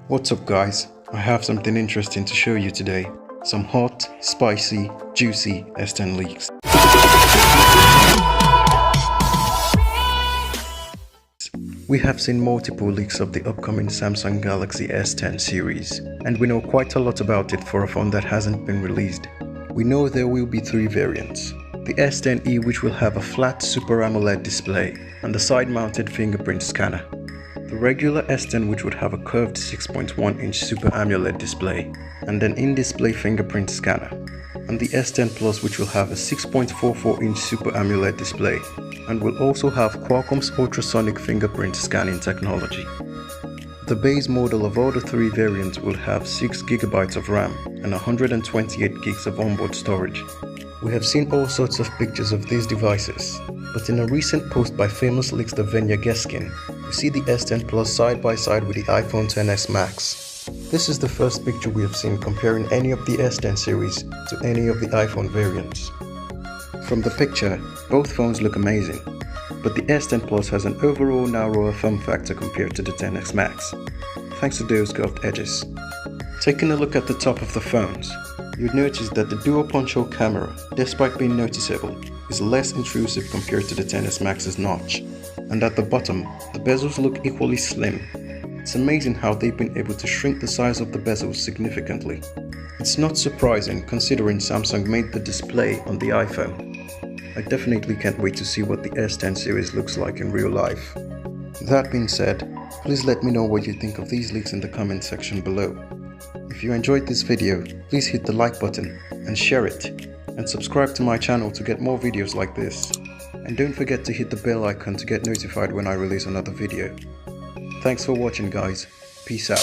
What's up guys, I have something interesting to show you today. Some hot, spicy, juicy S10 leaks. We have seen multiple leaks of the upcoming Samsung Galaxy S10 series, and we know quite a lot about it for a phone that hasn't been released. We know there will be three variants. The S10e, which will have a flat Super AMOLED display and a side-mounted fingerprint scanner. The regular S10, which would have a curved 6.1-inch Super AMOLED display and an in-display fingerprint scanner. And the S10 Plus, which will have a 6.44-inch Super AMOLED display and will also have Qualcomm's ultrasonic fingerprint scanning technology. The base model of all the three variants will have 6GB of RAM and 128GB of onboard storage. We have seen all sorts of pictures of these devices, but in a recent post by famous leakster Venya Geskin, we see the S10 Plus side by side with the iPhone XS Max. This is the first picture we have seen comparing any of the S10 series to any of the iPhone variants. From the picture, both phones look amazing, but the S10 Plus has an overall narrower form factor compared to the XS Max, thanks to those curved edges. Taking a look at the top of the phones, you'd notice that the dual punch-hole camera, despite being noticeable, is less intrusive compared to the XS Max's notch, and at the bottom, the bezels look equally slim. It's amazing how they've been able to shrink the size of the bezels significantly. It's not surprising considering Samsung made the display on the iPhone. I definitely can't wait to see what the S10 series looks like in real life. That being said, please let me know what you think of these leaks in the comment section below. If you enjoyed this video, please hit the like button and share it, and subscribe to my channel to get more videos like this. And don't forget to hit the bell icon to get notified when I release another video. Thanks for watching guys, peace out.